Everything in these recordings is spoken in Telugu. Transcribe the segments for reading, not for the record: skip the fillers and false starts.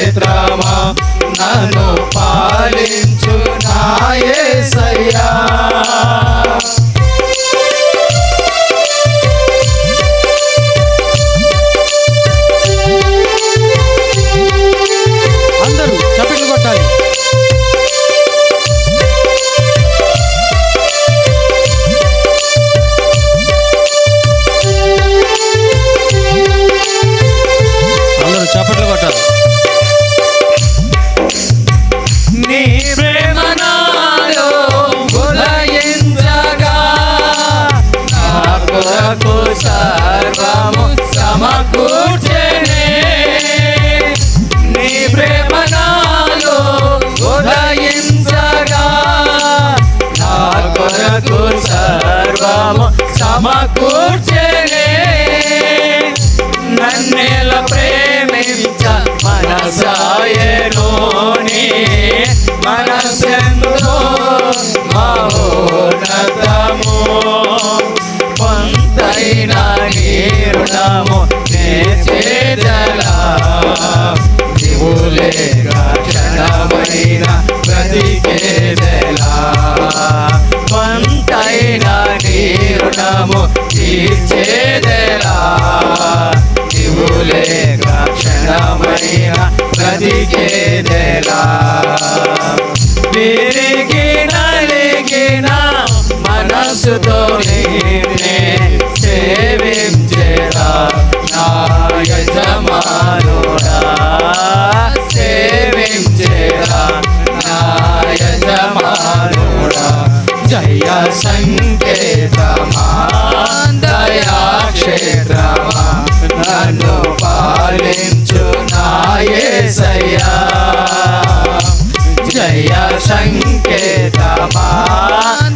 క్షేత్రమా నన్ను పాలించు నా యేసయ్యా. అందరూ చప్పట్లు కొట్టాలి. అందరూ చప్పట్లు కొట్టాలి. నీ ప్రేమ నాలో ఉదయించగా నా కొరకు సర్వము సమకూర్చెనే. నీ ప్రేమ నాలో ఉదయించగా నా కొరకు సర్వము సమకూర్చెనే. నన్నెల ప్రేమించ మనసాయనోని మనసెంతో మహోన్నతము. పొంతైన నీ రుణము నే చేదలా నీవులేక క్షణమైన బ్రతికేదెలా. పొంతైన నీ రుణము తీర్చేదెలా నీవులేక క్షణమైన బ్రతికేదెలా. విరిగి నలిగిన మనసుతో నిన్నే సేవించెదా నా యజమానుడా. సేవించెదా నా యజమానుడా. జయ సంకేతమా దయాక్షేత్రమా నన్ను పాలించు నా యేసయ్యా. జయ సంకేతమా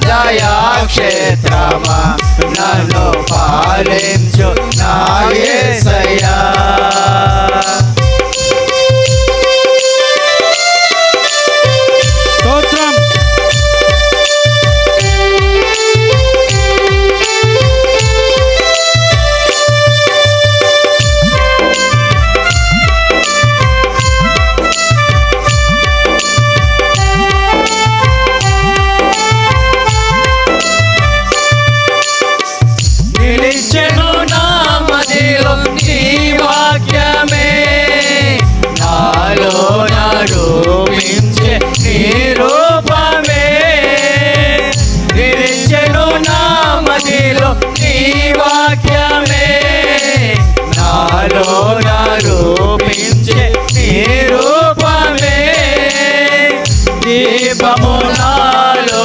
దయాక్షేత్రమా నన్ను పాలించు నా యేసయ్యా. స్తోత్రం. నిలిచెను నా మదిలో నీ వాక్యమే. నాలో నరూపించే నీ రూపమే. నిలిచెను నా మదిలో నీ వాక్యమే. నాలో నరూపించే నీ రూపమే. దీపము నాలో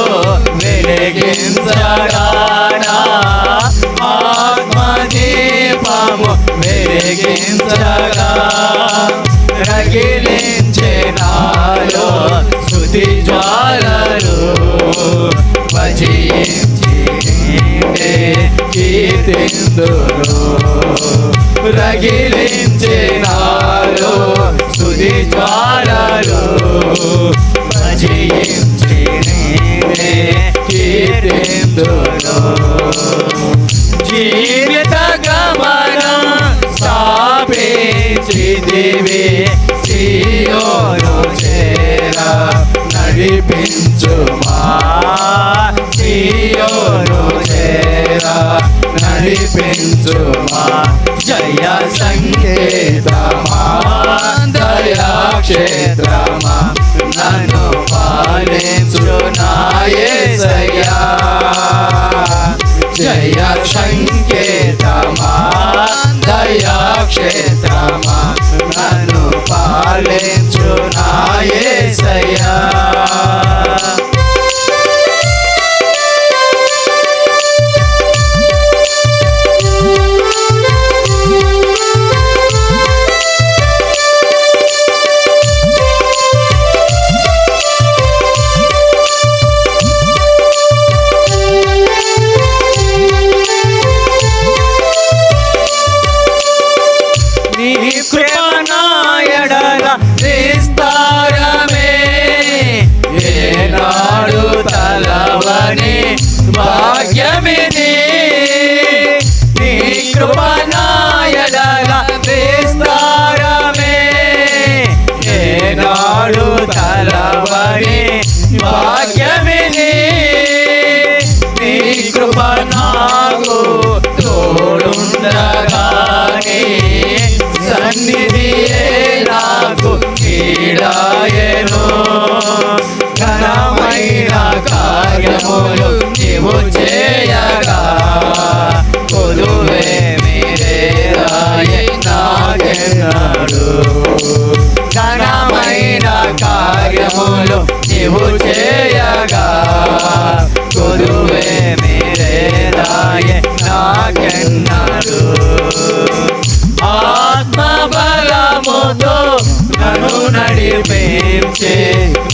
వెలిగించగానా ఆత్మదీపము వెలిగించగా రగిలించే నాలో స్తుతి జ్వాలలు భజించి నీవే కీర్తింతును. రగిలించే నాలో స్తుతి జ్వాలలు భజించి నీవే కీర్తింతును. జీవిత గమన స్థాపించితివి సియోను చేర నడిపించుమా. సియోను చేర నడిపించుమా. జయ సంకేతమా దయాక్షేత్రమా నన్ను పాలించు నా యేసయ్యా. జయ సంకేతమా దయాక్షేత్రమా నన్ను పాలించు నా యేసయ్యా. భాగ్యమిది నీ కృప నాయడల విస్తారమే సన్నిధియే నాకు నీడాయెను ఘనమైన కార్యములు నీవు చేయగా కొలువే మీరేరాయే నాకెన్నాడు ఘనమైన కార్యములు నీవు చేయగా కొలువే మీరేరాయే నాకెన్నాడు ఆత్మ బలముతో నన్ను నడిపించే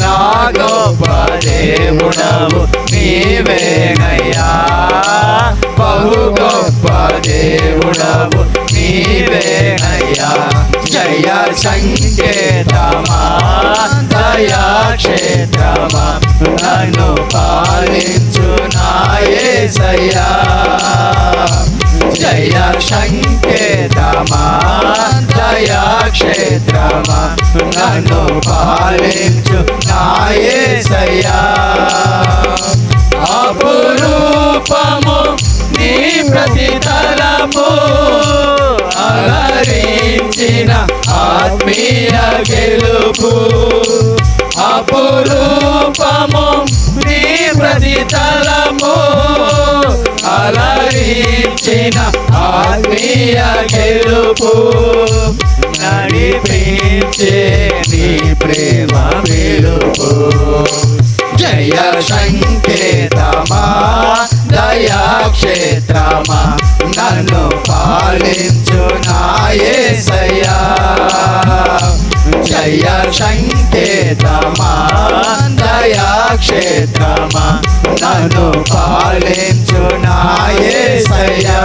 నా గొప్ప దేవుడవు నీవేనయ్యా బహు గొప్ప దేవుడవు నీవేనయ్యా జయ సంకేతమా దయా క్షేత్రమా నన్ను పాలించు నా యేసయ్యా జయ సంకేతమా దయా క్షేత్రమా నన్ను పాలించు నా యేసయ్యా అపురూపము నీ ప్రతితలము అలరించిన ఆత్మీయ గెలుపు అపురూపము నీ ప్రతితలము అలరించిన ఆత్మీయ గెలుపు నడిపించే నీ ప్రేమ పిలుపు జయ సంకేతమా దయా క్షేత్రమా నన్ను పాలించు నా యేసయ్యా జయ సంకేతమా దయా క్షేత్రమా నన్ను పాలించు నా యేసయ్యా